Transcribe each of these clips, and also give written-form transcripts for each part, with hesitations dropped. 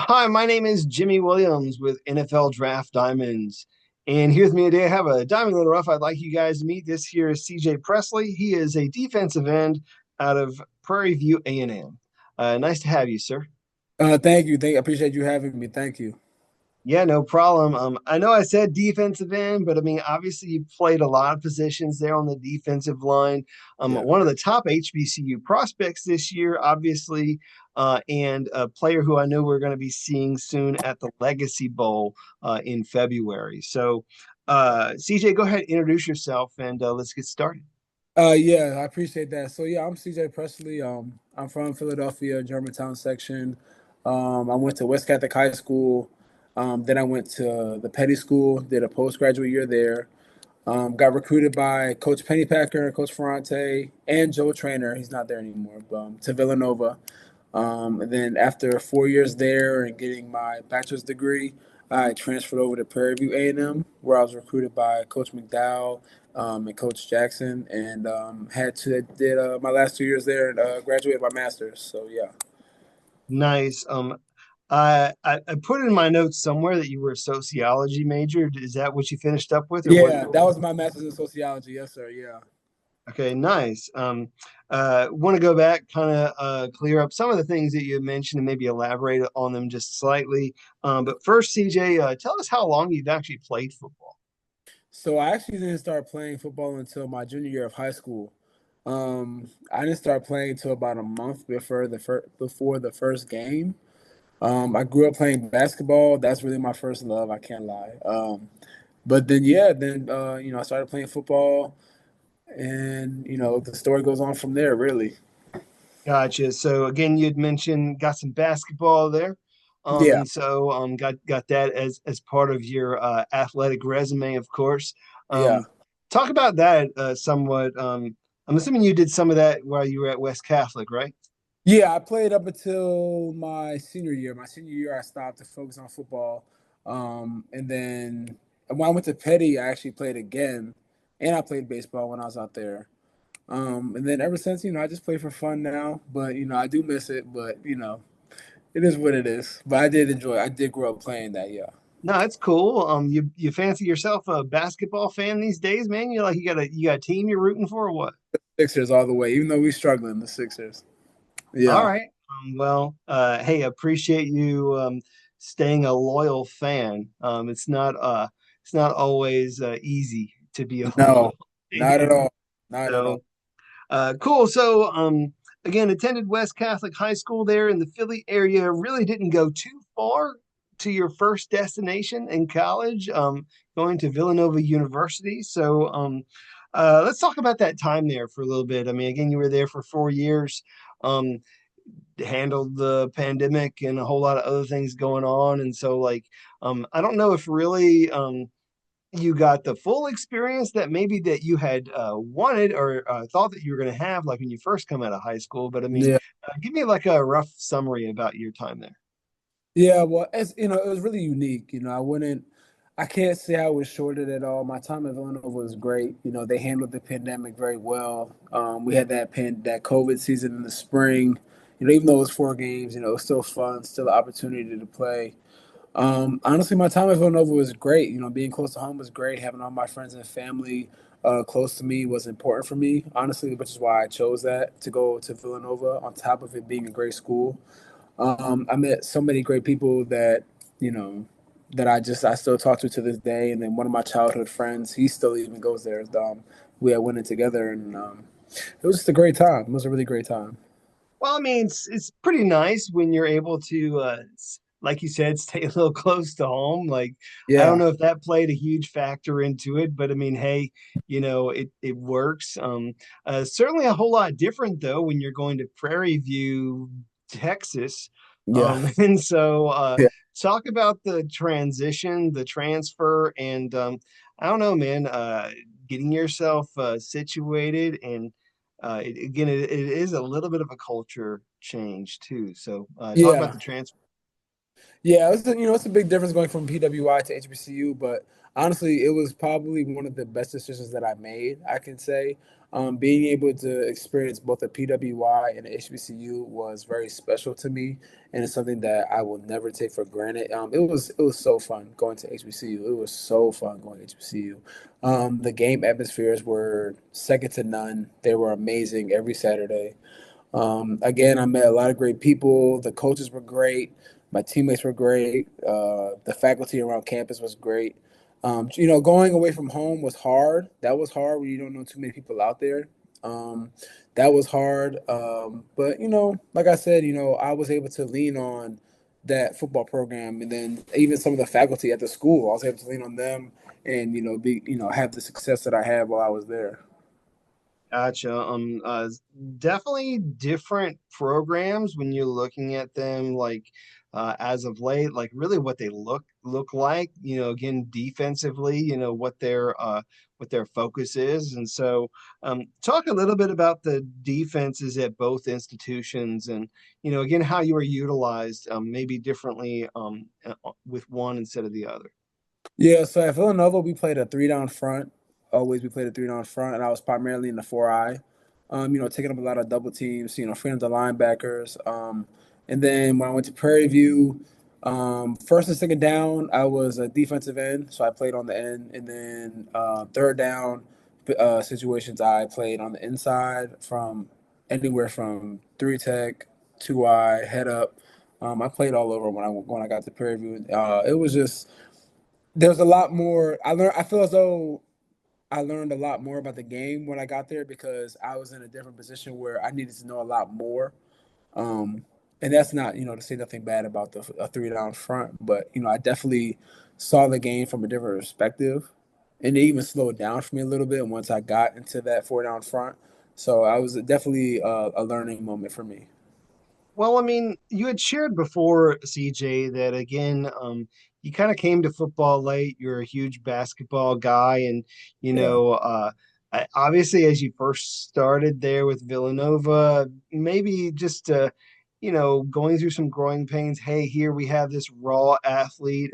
Hi, my name is Jimmy Williams with NFL Draft Diamonds. And here with me today, I have a diamond in the rough I'd like you guys to meet. This here is CJ Pressley. He is a defensive end out of Prairie View A&M. Nice to have you, sir. Thank you. I appreciate you having me. Thank you. Yeah, no problem. I know I said defensive end, but I mean, obviously you played a lot of positions there on the defensive line. Yeah. One of the top HBCU prospects this year, obviously, and a player who I know we're going to be seeing soon at the Legacy Bowl in February. So, CJ, go ahead, introduce yourself, and let's get started. Yeah, I appreciate that. So yeah, I'm CJ Pressley. I'm from Philadelphia, Germantown section. I went to West Catholic High School. Then I went to the Petty School, did a postgraduate year there. Got recruited by Coach Pennypacker, Coach Ferrante, and Joe Trainer. He's not there anymore, but, to Villanova. And then after 4 years there and getting my bachelor's degree, I transferred over to Prairie View A&M, where I was recruited by Coach McDowell and Coach Jackson, and had to did my last 2 years there and graduated my master's. So yeah, Nice. I put in my notes somewhere that you were a sociology major. Is that what you finished up with, or what? yeah, that was my master's in sociology. Yes, sir. Yeah. Okay, nice. Want to go back, kind of clear up some of the things that you mentioned and maybe elaborate on them just slightly. But first, CJ, tell us how long you've actually played football. So I actually didn't start playing football until my junior year of high school. I didn't start playing until about a month before the first game. I grew up playing basketball. That's really my first love. I can't lie. But then yeah, then I started playing football, and the story goes on from there. Really. Gotcha. So again, you'd mentioned got some basketball there. Yeah. And so got that as part of your athletic resume, of course. Yeah. Um, talk about that somewhat. I'm assuming you did some of that while you were at West Catholic, right? Yeah, I played up until my senior year. My senior year, I stopped to focus on football. And then when I went to Petty, I actually played again, and I played baseball when I was out there. And then ever since, I just play for fun now. But I do miss it. But it is what it is. But I did enjoy it. I did grow up playing that. Yeah. No, it's cool. You fancy yourself a basketball fan these days, man? You got a team you're rooting for or what? Sixers all the way. Even though we struggling, the Sixers. All Yeah. right. Hey, appreciate you staying a loyal fan. It's not always easy to be a No, loyal not at fan. all. Not at all. So cool. So again, attended West Catholic High School there in the Philly area. Really didn't go too far to your first destination in college, going to Villanova University. So let's talk about that time there for a little bit. I mean, again, you were there for 4 years. Um, Handled the pandemic and a whole lot of other things going on. And so, like, I don't know if really you got the full experience that maybe that you had wanted or thought that you were going to have, like when you first come out of high school. But I mean, Yeah. give me like a rough summary about your time there. Yeah, well, as it was really unique. I can't say I was shorted at all. My time at Villanova was great. They handled the pandemic very well. We had that COVID season in the spring. Even though it was 4 games, it was still fun, still an opportunity to play. Honestly, my time at Villanova was great. Being close to home was great. Having all my friends and family close to me was important for me, honestly, which is why I chose that to go to Villanova. On top of it being a great school. I met so many great people that you know I still talk to this day. And then one of my childhood friends, he still even goes there. We had went in together, and it was just a great time. It was a really great time. Well, I mean, it's pretty nice when you're able to, like you said, stay a little close to home. Like, I don't Yeah, know if that played a huge factor into it, but I mean, hey, it works. Certainly a whole lot different though when you're going to Prairie View, Texas. yeah, And so, yeah, talk about the transition, the transfer, and I don't know, man, getting yourself situated and it is a little bit of a culture change too. So talk about yeah. the transfer. Yeah, it's a big difference going from PWI to HBCU, but Honestly, it was probably one of the best decisions that I made, I can say. Being able to experience both a PWI and an HBCU was very special to me, and it's something that I will never take for granted. It was so fun going to HBCU. It was so fun going to HBCU. The game atmospheres were second to none. They were amazing every Saturday. Again, I met a lot of great people. The coaches were great. My teammates were great. The faculty around campus was great. Going away from home was hard. That was hard when you don't know too many people out there. Um, that was hard. But like I said, I was able to lean on that football program, and then even some of the faculty at the school. I was able to lean on them, and have the success that I had while I was there. Gotcha. Definitely different programs when you're looking at them, like as of late, like really what they look like. Again, defensively, what their focus is, and so talk a little bit about the defenses at both institutions, and again how you were utilized, maybe differently with one instead of the other. Yeah, so at Villanova, we played a three down front. Always, we played a three down front, and I was primarily in the 4I. Taking up a lot of double teams. Freeing the linebackers. And then when I went to Prairie View, first and second down, I was a defensive end, so I played on the end. And then third down situations, I played on the inside from anywhere from three tech, 2I, head up. I played all over when I got to Prairie View. It was just there's a lot more I learned. I feel as though I learned a lot more about the game when I got there because I was in a different position where I needed to know a lot more. Um, and that's not, to say nothing bad about the a three down front, but I definitely saw the game from a different perspective, and it even slowed down for me a little bit once I got into that four down front. So I was definitely a learning moment for me. Well, I mean, you had shared before, CJ, that again, you kind of came to football late. You're a huge basketball guy, and Yeah, obviously, as you first started there with Villanova, maybe just going through some growing pains. Hey, here we have this raw athlete,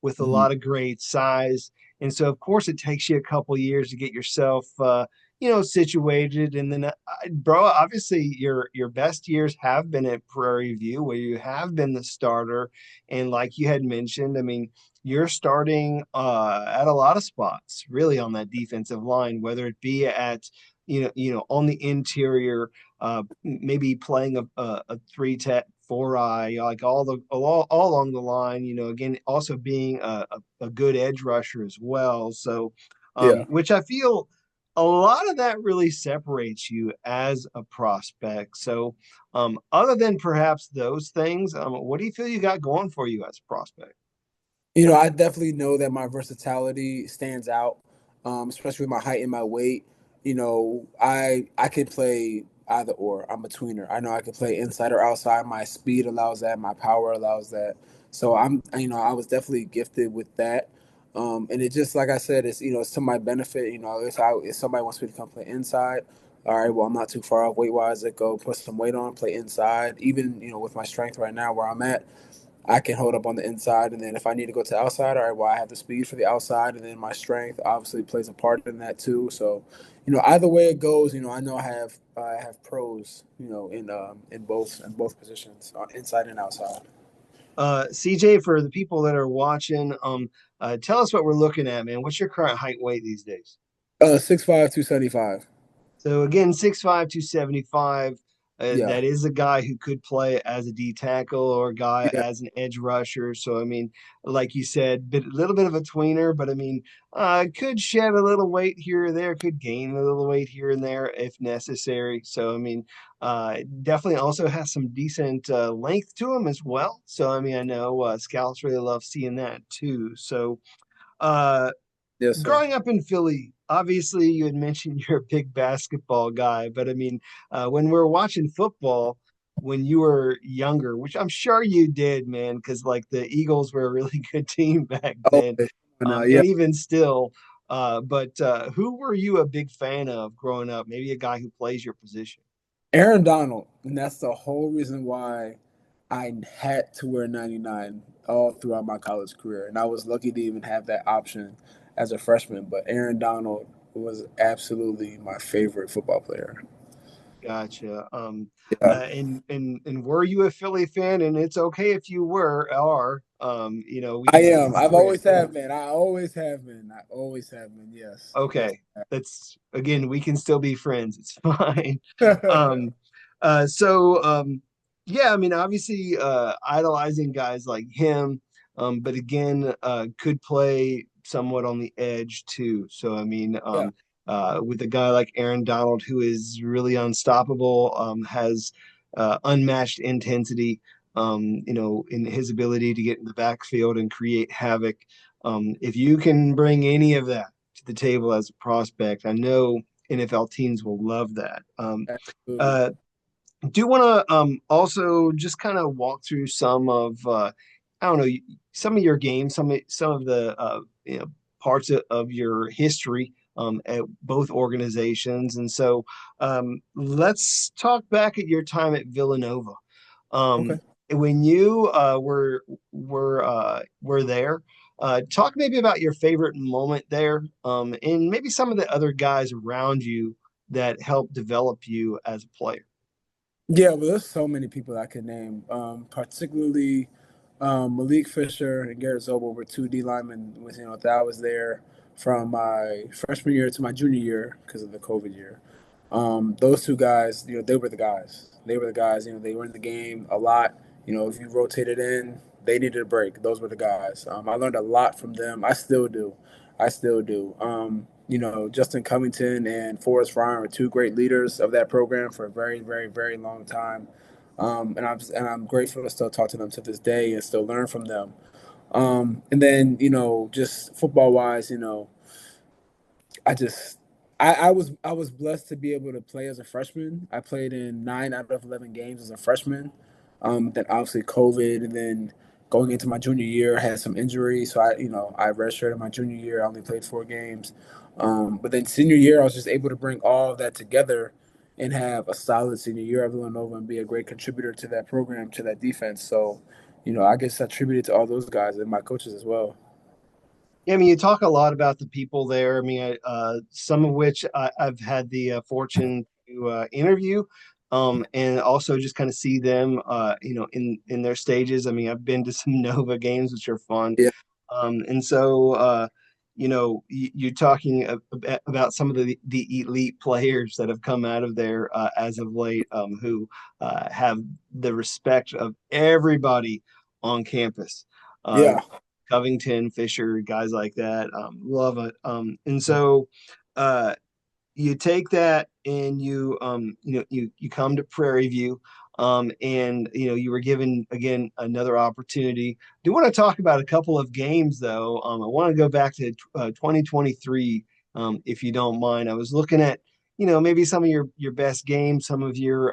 with a hmm lot of great size, and so of course it takes you a couple years to get yourself. Situated. And then, bro, obviously your best years have been at Prairie View, where you have been the starter, and like you had mentioned, I mean, you're starting at a lot of spots, really, on that defensive line, whether it be at on the interior, maybe playing a three tech. 4I, like all along the line, again, also being a good edge rusher as well. So, yeah. which I feel a lot of that really separates you as a prospect. So, other than perhaps those things, what do you feel you got going for you as a prospect? I definitely know that my versatility stands out, especially with my height and my weight. I can play either or. I'm a tweener. I know I can play inside or outside. My speed allows that. My power allows that. So I was definitely gifted with that. And it just like I said, it's to my benefit. If somebody wants me to come play inside, all right, well, I'm not too far off weight wise. I go put some weight on, play inside. Even with my strength right now where I'm at, I can hold up on the inside, and then if I need to go to the outside, all right, well, I have the speed for the outside, and then my strength obviously plays a part in that too. So, either way it goes, I know I have pros, in both positions, inside and outside. CJ, for the people that are watching, tell us what we're looking at, man. What's your current height weight these days? 6'5", 275. So again, 6'5", 275. Yeah, That is a guy who could play as a D tackle or a guy yeah, as an edge rusher. So I mean, like you said, a little bit of a tweener, but I mean, could shed a little weight here or there, could gain a little weight here and there if necessary. So I mean, definitely also has some decent length to him as well. So I mean, I know scouts really love seeing that too. So. Uh, yes, sir. Growing up in Philly, obviously you had mentioned you're a big basketball guy, but I mean, when we're watching football when you were younger, which I'm sure you did, man, because like the Eagles were a really good team back Oh, then, yeah, and even still. But who were you a big fan of growing up? Maybe a guy who plays your position. Aaron Donald, and that's the whole reason why. I had to wear 99 all throughout my college career, and I was lucky to even have that option as a freshman. But Aaron Donald was absolutely my favorite football player. Gotcha. Yeah, And were you a Philly fan? And it's okay if you were, are. We I can still am. be I've friends. always have been. I always have been. I always have been. Yes. Yes. Okay, that's again, we can still be friends. It's fine. Um, yeah, I mean, obviously, idolizing guys like him, but again, could play somewhat on the edge too. So, I mean, Yeah. with a guy like Aaron Donald, who is really unstoppable, has unmatched intensity, in his ability to get in the backfield and create havoc. If you can bring any of that to the table as a prospect, I know NFL teams will love that. Absolutely. Uh, do want to also just kind of walk through some of I don't know, some of your games, some of the parts of your history at both organizations, and so let's talk back at your time at Villanova. Okay. Um, when you were there, talk maybe about your favorite moment there, and maybe some of the other guys around you that helped develop you as a player. Yeah, well, there's so many people I could name, particularly Malik Fisher and Garrett Zobel were two D linemen. That I was there from my freshman year to my junior year because of the COVID year. Those two guys, they were the guys. They were the guys. They were in the game a lot. If you rotated in, they needed a break. Those were the guys. I learned a lot from them. I still do. I still do. Justin Covington and Forrest Ryan were two great leaders of that program for a very, very, very long time. And I'm grateful to still talk to them to this day and still learn from them. And then just football wise, I just I was blessed to be able to play as a freshman. I played in 9 out of 11 games as a freshman. Then obviously COVID, and then going into my junior year, I had some injuries, so I redshirted my junior year. I only played 4 games, but then senior year, I was just able to bring all of that together and have a solid senior year at Villanova and be a great contributor to that program, to that defense. So, I guess I attribute it to all those guys and my coaches as well. Yeah, I mean, you talk a lot about the people there. I mean, some of which I've had the fortune to interview, and also just kind of see them, in their stages. I mean, I've been to some Nova games, which are fun, Yeah, and so you're talking about some of the elite players that have come out of there as of late, who have the respect of everybody on campus. Uh, yeah, Covington, Fisher, guys like that. Love it. And so uh, you take that and you come to Prairie View, and you were given again another opportunity. Do want to talk about a couple of games though. I want to go back to 2023, if you don't mind. I was looking at maybe some of your best games, some of your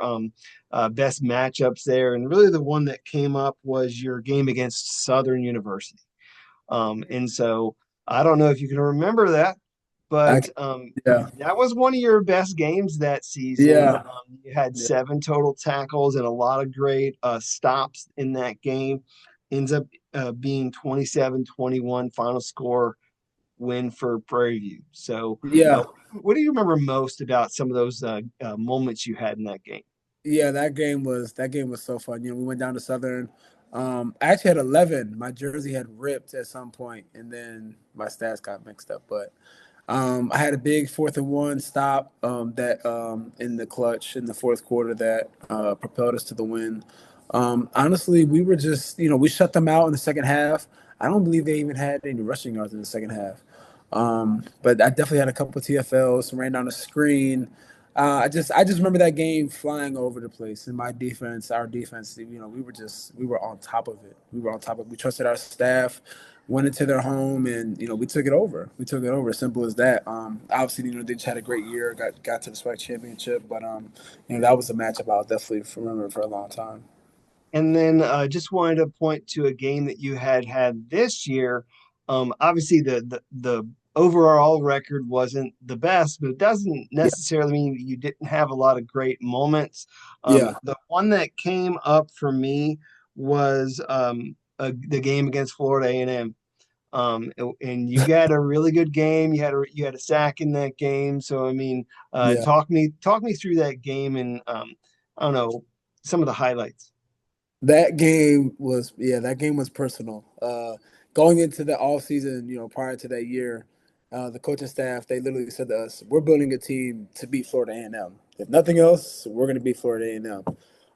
best matchups there, and really the one that came up was your game against Southern University. And so I don't know if you can remember that, I, but yeah, that was one of your best games that season. yeah. You had Yeah. 7 total tackles and a lot of great stops in that game. Ends up being 27-21 final score win for Prairie View. So, Yeah, what do you remember most about some of those moments you had in that game? yeah, that game was so fun. We went down to Southern. I actually had 11. My jersey had ripped at some point, and then my stats got mixed up. But I had a big 4th and 1 stop that in the clutch in the fourth quarter that propelled us to the win. Honestly, we were just we shut them out in the second half. I don't believe they even had any rushing yards in the second half. But I definitely had a couple of TFLs, ran down the screen. I just remember that game flying over the place. And our defense, we were on top of it. We were on top of it. We trusted our staff, went into their home, and we took it over. We took it over. Simple as that. Obviously, they just had a great year. Got to the SWAC championship, but that was a matchup I'll definitely remember for a long time. And then just wanted to point to a game that you had this year. Obviously, the overall record wasn't the best, but it doesn't Yeah, necessarily mean you didn't have a lot of great moments. yeah, The one that came up for me was the game against Florida A&M. And you had a really good game. You had a sack in that game. So I mean, Yeah. talk me through that game and I don't know some of the highlights. That game was personal. Going into the off season, prior to that year, the coaching staff they literally said to us, "We're building a team to beat Florida A&M. If nothing else, we're going to beat Florida A&M."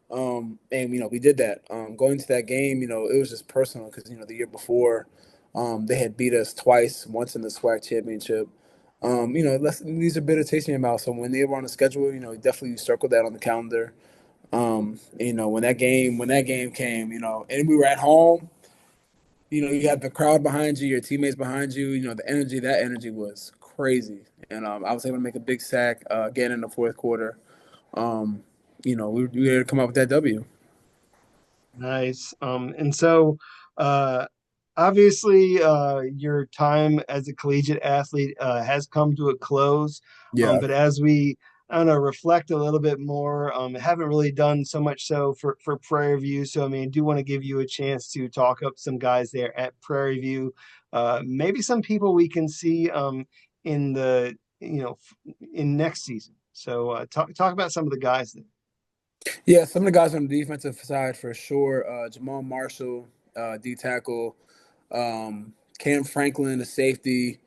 And we did that. Going to that game, it was just personal because the year before, they had beat us twice, once in the SWAC championship. These are bitter tastes in your mouth. So when they were on the schedule, definitely circle that on the calendar. When that game came, and we were at home, you have the crowd behind you, your teammates behind you, that energy was crazy. And I was able to make a big sack again in the fourth quarter. Um, we had to come up with that W. Nice. And so uh, obviously your time as a collegiate athlete has come to a close. Yeah. But as we I don't know, reflect a little bit more, haven't really done so much so for Prairie View. So I mean, I do want to give you a chance to talk up some guys there at Prairie View. Maybe some people we can see in the in next season. So talk about some of the guys there. Yeah, some of the guys on the defensive side for sure. Jamal Marshall, D tackle, Cam Franklin, the safety.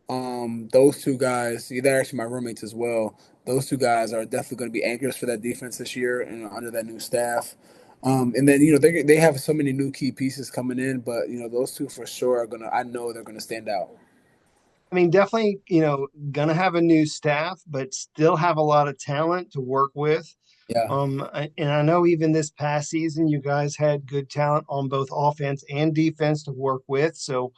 Those two guys, they're actually my roommates as well. Those two guys are definitely going to be anchors for that defense this year and under that new staff. And then they have so many new key pieces coming in, but those two for sure are gonna. I know they're gonna stand out. I mean, definitely, gonna have a new staff, but still have a lot of talent to work with. Yeah, And I know even this past season, you guys had good talent on both offense and defense to work with. So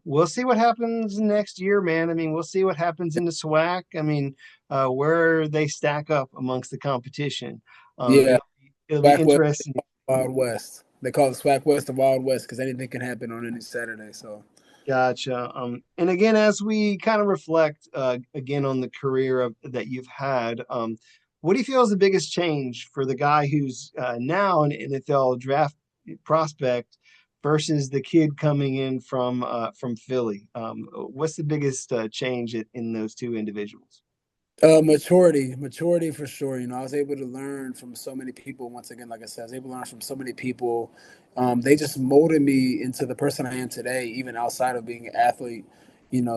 we'll see what happens next year, man. I mean, we'll see what happens in the SWAC. I mean, where they stack up amongst the competition. yeah. It'll be SWAC West, interesting. Wild West. They call it SWAC West the Wild West because anything can happen on any Saturday. So Gotcha. And again, as we kind of reflect again on the career that you've had, what do you feel is the biggest change for the guy who's now an NFL draft prospect versus the kid coming in from Philly? What's the biggest change in those two individuals? maturity for sure. I was able to learn from so many people. Once again, like I said, I was able to learn from so many people. They just molded me into the person I am today, even outside of being an athlete.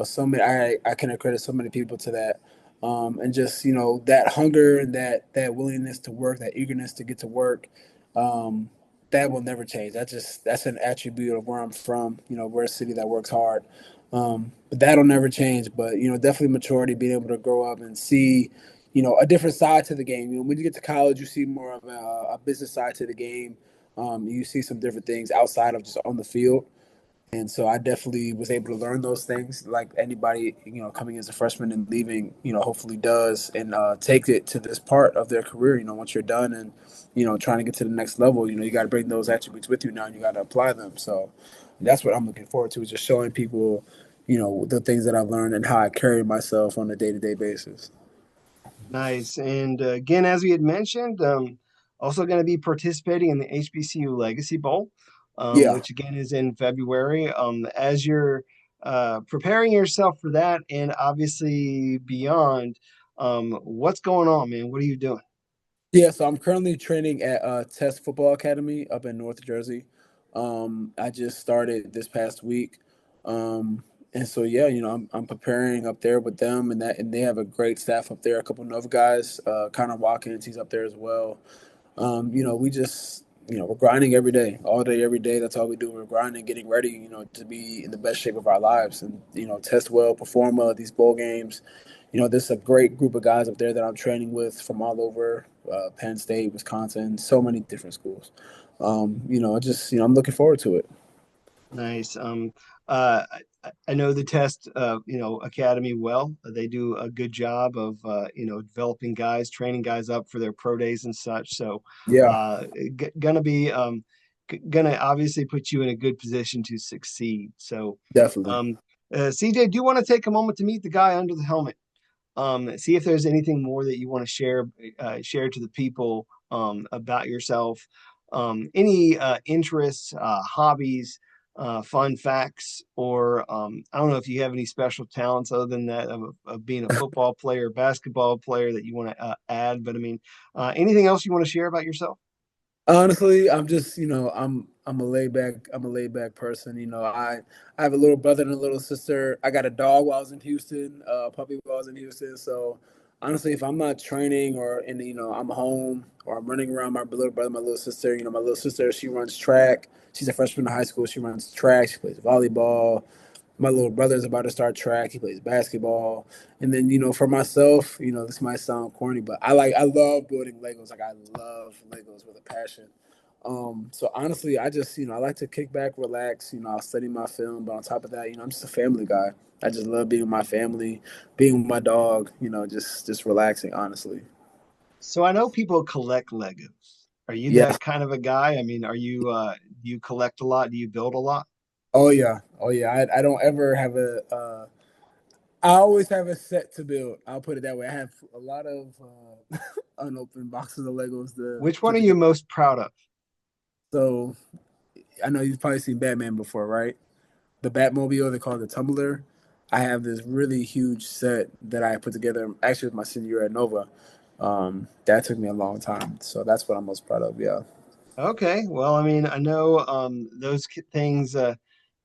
So many I can credit so many people to that, and just that hunger and that willingness to work, that eagerness to get to work. Um, that will never change. That's an attribute of where I'm from. We're a city that works hard. But that'll never change. But definitely maturity, being able to grow up and see, a different side to the game. When you get to college, you see more of a business side to the game. You see some different things outside of just on the field. And so I definitely was able to learn those things, like anybody coming as a freshman and leaving, hopefully does, and take it to this part of their career. Once you're done and trying to get to the next level, you got to bring those attributes with you now, and you got to apply them. So that's what I'm looking forward to, is just showing people, the things that I've learned and how I carry myself on a day to day basis. Nice. And again, as we had mentioned, also going to be participating in the HBCU Legacy Bowl, Yeah. which again is in February. As you're preparing yourself for that and obviously beyond, what's going on, man? What are you doing? Yeah, so I'm currently training at Test Football Academy up in North Jersey. I just started this past week, and so yeah, I'm preparing up there with them, and they have a great staff up there. A couple Nova guys, Connor Watkins, he's up there as well. We just we're grinding every day, all day, every day. That's all we do. We're grinding, getting ready, to be in the best shape of our lives, and test well, perform well at these bowl games. There's a great group of guys up there that I'm training with from all over Penn State, Wisconsin, so many different schools. I'm looking forward to it. Nice. I know the test, academy well. They do a good job of, developing guys, training guys up for their pro days and such. So, Yeah, gonna be, gonna obviously put you in a good position to succeed. So, definitely. um, CJ, do you want to take a moment to meet the guy under the helmet? See if there's anything more that you want to share to the people, about yourself. any interests, hobbies, fun facts, or I don't know if you have any special talents other than that of being a football player, basketball player that you want to add. But I mean, anything else you want to share about yourself? Honestly, I'm just, I'm a laid back person. I have a little brother and a little sister. I got a dog while I was in Houston, a puppy while I was in Houston. So honestly, if I'm not training or I'm home or I'm running around my little brother, my little sister, my little sister, she runs track. She's a freshman in high school. She runs track. She plays volleyball. My little brother's about to start track. He plays basketball. And then, for myself, this might sound corny, but I love building Legos. Like I love Legos with a passion. So honestly, I just, I like to kick back, relax, I'll study my film, but on top of that, I'm just a family guy. I just love being with my family, being with my dog, just relaxing, honestly. So I know people collect Legos. Are you Yeah. that kind of a guy? I mean, are you do you collect a lot? Do you build a lot? Oh yeah. Oh yeah. I don't ever have I always have a set to build. I'll put it that way. I have a lot of unopened boxes of Legos to Which one put are you together. most proud of? So I know you've probably seen Batman before, right? The Batmobile, they call it the Tumbler. I have this really huge set that I put together actually with my senior year at Nova. That took me a long time. So that's what I'm most proud of. Yeah. Okay. Well, I mean, I know those things, are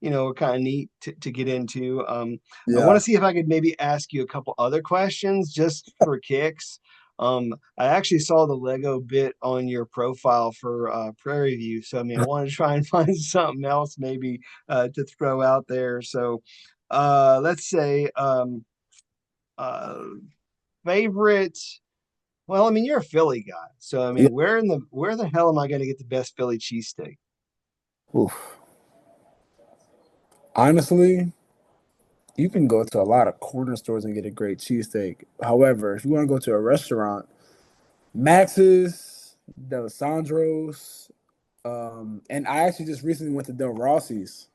kind of neat to get into. I want to Yeah. see if I could maybe ask you a couple other questions just for kicks. I actually saw the Lego bit on your profile for Prairie View. So, I mean, I want to try and find something else maybe to throw out there. So, let's say uh, favorite. Well, I mean, you're a Philly guy, so I Yeah. mean, where the hell am I going to get the best Philly cheesesteak? Oof. Honestly, you can go to a lot of corner stores and get a great cheesesteak. However, if you want to go to a restaurant, Max's, Delisandro's, and I actually just recently went to Del Rossi's.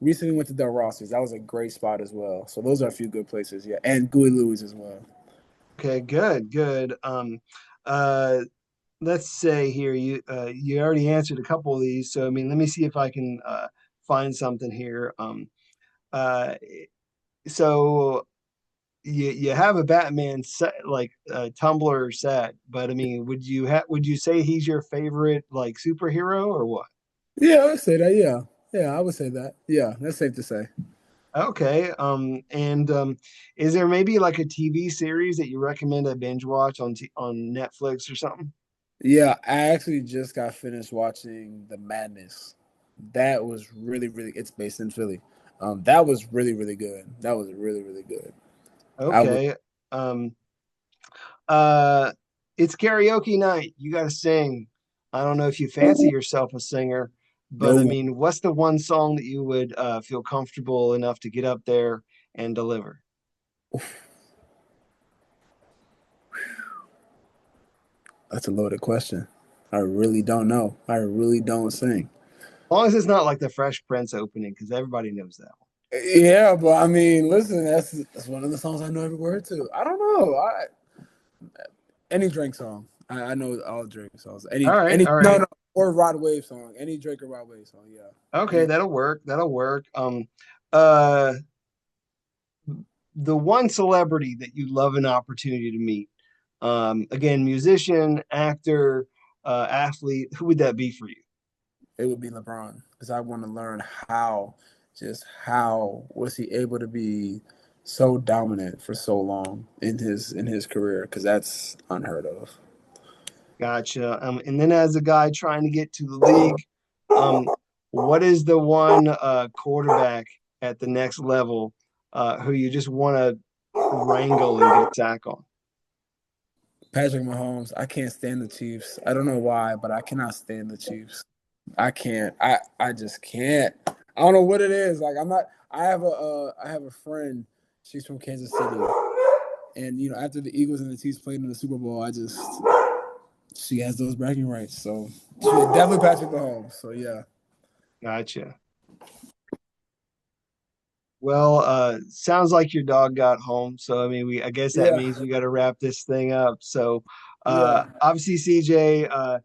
Recently went to Del Rossi's. That was a great spot as well. So those are a few good places, yeah, and Gooey Louie's as well. Okay, good, good. Uh, let's say here you already answered a couple of these, so I mean, let me see if I can find something here. Uh, so you have a Batman set like Tumblr set, but I mean, would you say he's your favorite like superhero or what? Yeah, I would say that. Yeah, yeah, I would say that. Yeah, that's safe to say. Okay. And is there maybe like a TV series that you recommend I binge watch on Netflix or something? Yeah, I actually just got finished watching The Madness. That was really, really. It's based in Philly. That was really, really good. That was really, really good. I would. Okay. Um, uh, it's karaoke night. You got to sing. I don't know if you fancy yourself a singer, but I No, mean, what's the one song that you would feel comfortable enough to get up there and deliver? that's a loaded question. I really don't know. I really don't sing. As long as it's not like the Fresh Prince opening, because everybody knows that one. Yeah, but I mean, listen, that's one of the songs I know every word to. I don't know. Any Drake song. I know all Drake songs. All right, Any all no right. no or Rod Wave song. Any Drake or Rod Wave song. Yeah. Okay, Any. that'll work. That'll work. Uh, the one celebrity that you love an opportunity to meet. Again, musician, actor, athlete. Who would that be for you? It would be LeBron because I want to learn how was he able to be so dominant for so long in his career? Because that's unheard of. Gotcha. And then as a guy trying to get to the league, um, what is the one quarterback at the next level who you just want to wrangle and get a sack on? Patrick Mahomes. I can't stand the Chiefs. I don't know why, but I cannot stand the Chiefs. I can't. I just can't. I don't know what it is. Like I'm not. I have a friend. She's from Kansas City, and after the Eagles and the Chiefs played in the Super Bowl, she has those bragging rights. So she definitely Patrick Mahomes. So yeah, Gotcha. Well, sounds like your dog got home. So I guess that yeah, means we got to wrap this thing up. So yeah. obviously, CJ,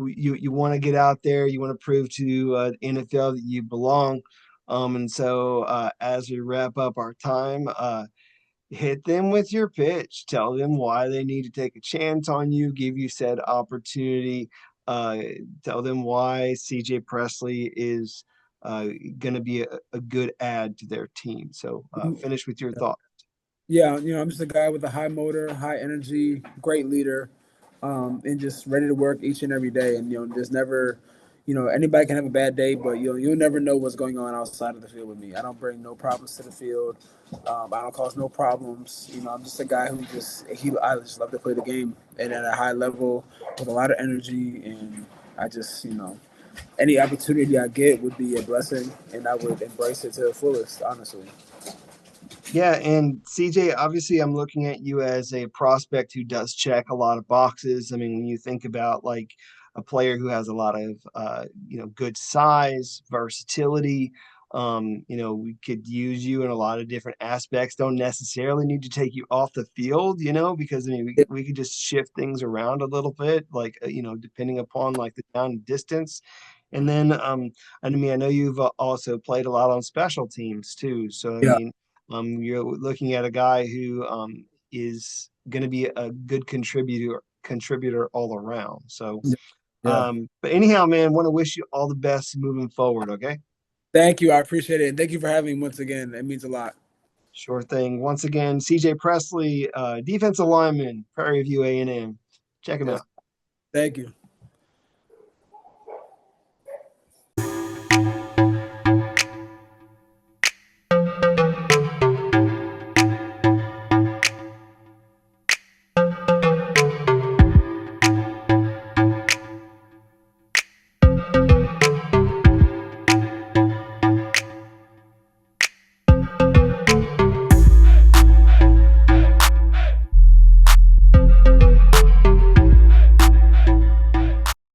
you want to get out there, you want to prove to NFL that you belong. And so as we wrap up our time, hit them with your pitch. Tell them why they need to take a chance on you, give you said opportunity. Uh, Tell them why CJ Pressley is going to be a good add to their team. So finish with your thought. Yeah, I'm just a guy with a high motor, high energy, great leader, and just ready to work each and every day. And there's never, anybody can have a bad day, but you'll never know what's going on outside of the field with me. I don't bring no problems to the field. I don't cause no problems. I'm just a guy who I just love to play the game and at a high level with a lot of energy. And I just, any opportunity I get would be a blessing, and I would embrace it to the fullest, honestly. Yeah, and CJ, obviously, I'm looking at you as a prospect who does check a lot of boxes. I mean, when you think about like a player who has a lot of good size, versatility, we could use you in a lot of different aspects. Don't necessarily need to take you off the field, because I mean, we could just shift things around a little bit, like depending upon like the down and distance. And then, I mean, I know you've also played a lot on special teams too. So, I Yeah, mean, you're looking at a guy who is going to be a good contributor all around. So, yeah. but anyhow, man, want to wish you all the best moving forward. Okay, Thank you. I appreciate it. And thank you for having me once again. It means a lot. sure thing. Once again, CJ Pressley, defensive lineman, Prairie View A&M. Check him Yes. out. Thank you.